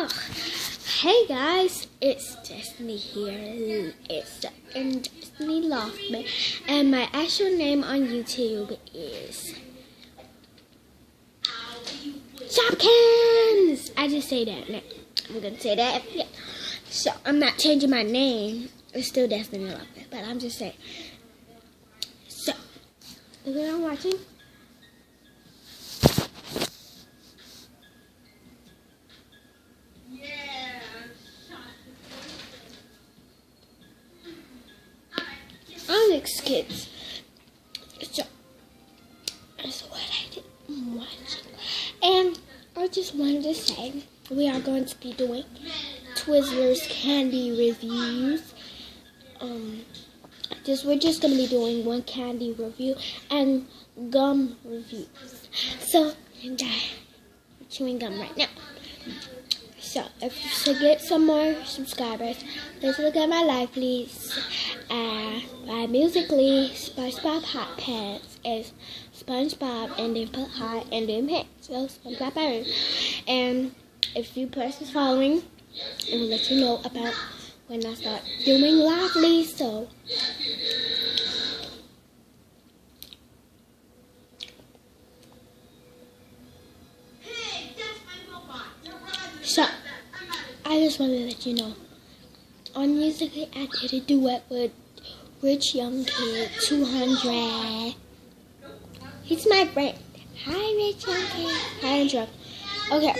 Oh, hey guys, it's Destiny here. It's Destiny Loffman, and my actual name on YouTube is Shopkins. I just say that now. I'm gonna say that. Yeah. So I'm not changing my name. It's still Destiny Loffman, but I'm just saying. So, is anyone watching? Alex kids. So that's what I did watching. And I just wanted to say we are going to be doing Twizzlers candy reviews. We're just gonna be doing one candy review and gum reviews. So I'm chewing gum right now. So if you get some more subscribers, let's look at my life, please. My Musically SpongeBob Hot Pants is SpongeBob and then put hot and then pants. So SpongeBob Pants. And if you persons following, it will let you know about when I start doing lively. So I just want to let you know, on Musically I did a duet with Rich Young Kid 200. He's my friend. Hi Rich Young Kid. Hi, I'm drunk. Okay,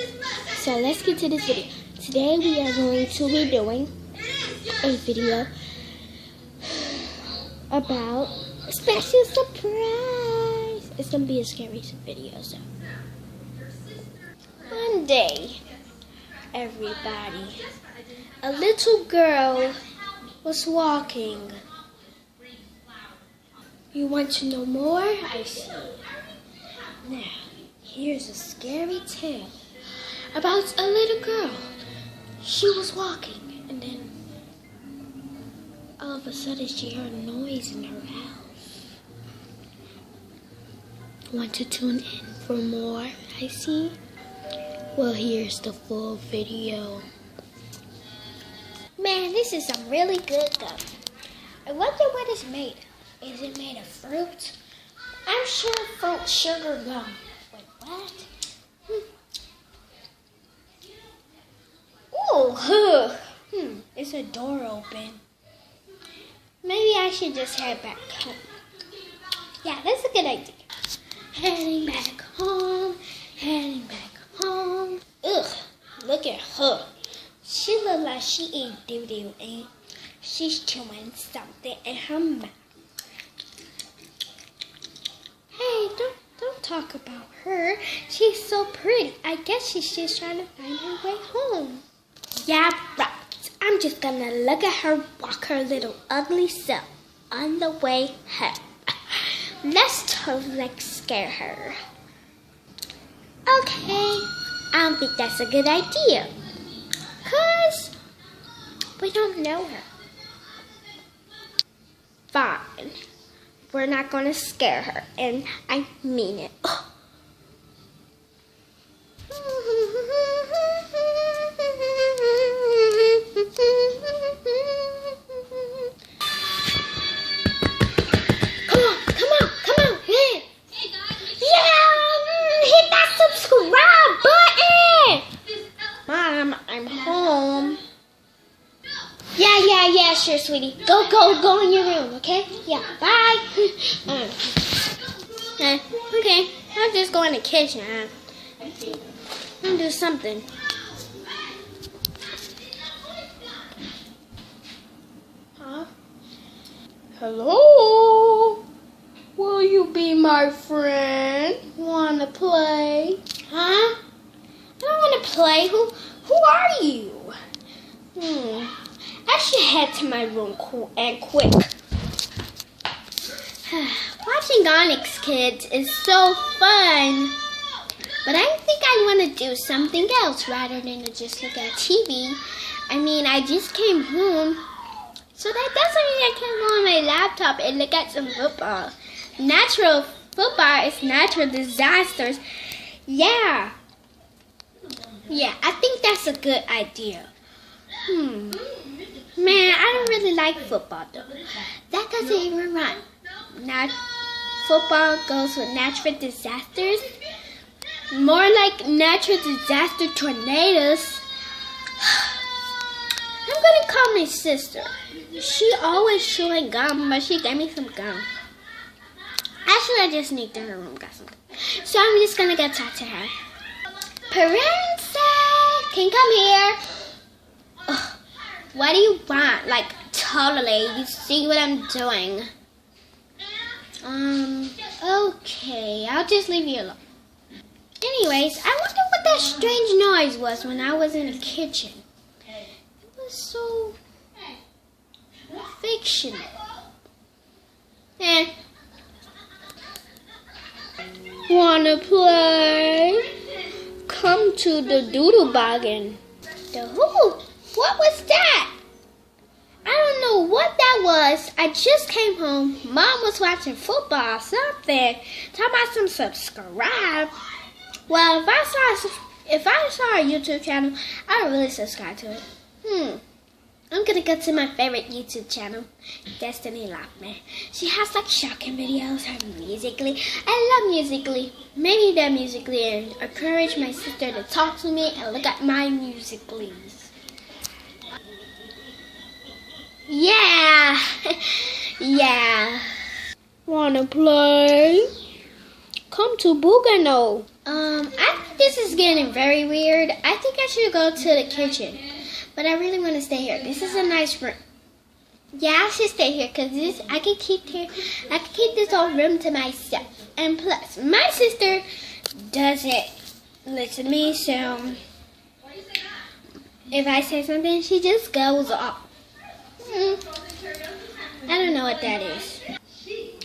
so let's get to this video. Today we are going to be doing a video about a special surprise. It's going to be a scary video, so. One day, everybody, a little girl was walking. You want to know more? I see. Now, here's a scary tale about a little girl. She was walking, and then all of a sudden she heard a noise in her house. Want to tune in for more? I see. Well, here's the full video. Man, this is some really good gum. I wonder what it's made of. Is it made of fruit? I'm sure fruit sugar gum. Wait, what? Oh, it's a door open. Maybe I should just head back home. Yeah, that's a good idea. Heading back home. Ugh, look at her. She looks like she ate doo-doo and she's chewing something in her mouth. Hey, don't talk about her. She's so pretty. I guess she's just trying to find her way home. Yeah, right. I'm just gonna look at her walk her little ugly self on the way home. Let's totally scare her. Okay, I don't think that's a good idea. 'Cause we don't know her. Fine. We're not gonna scare her, and I mean it. I'm home. Yeah, sure, sweetie. Go in your room, okay? Yeah, bye. Okay, I'll just go in the kitchen. I'll do something. Huh? Hello? Will you be my friend? Wanna play? Huh? I don't wanna play. Who are you? I should head to my room and quick. Watching Onyx Kids is so fun. But I think I want to do something else rather than to just look at TV. I mean, I just came home. So that doesn't mean I can go on my laptop and look at some football. Natural football is natural disasters. Yeah. Yeah, I think that's a good idea. Man, I don't really like football though. That doesn't even rhyme. Football goes with natural disasters. More like natural disaster tornadoes. I'm gonna call my sister. She always chewing gum, but she gave me some gum. Actually, I just sneaked in her room, got some gum. So I'm just gonna go talk to her. Princess, can you come here? Ugh, what do you want? Like, totally. You see what I'm doing. Okay, I'll just leave you alone. Anyways, I wonder what that strange noise was when I was in the kitchen. It was so fictional. Wanna play? Come to the doodle boggin. The who? What was that? I don't know what that was. I just came home. Mom was watching football or something. Talking about some subscribe. Well, if I saw a YouTube channel, I would really subscribe to it. I'm gonna go to my favorite YouTube channel, Destiny Loffman. She has like shocking videos, her Musically. I love Musically. Maybe that Musically and encourage my sister to talk to me and look at my Musicallys. Yeah. Yeah. Wanna play? Come to Bugano. I think this is getting very weird. I think I should go to the kitchen. But I really want to stay here. This is a nice room. Yeah, I should stay here because I can keep this whole room to myself. And plus, my sister doesn't listen to me, so if I say something, she just goes off. I don't know what that is.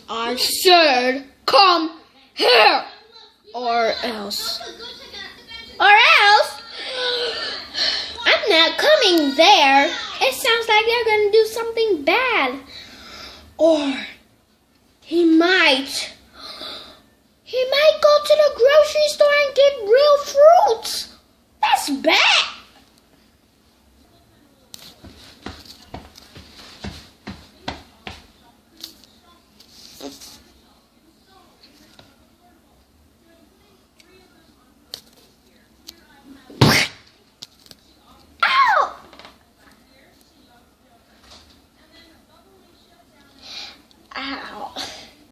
I said, come here, or else. Or else? I'm not coming there. It sounds like they're going to do something bad. Or he might go to the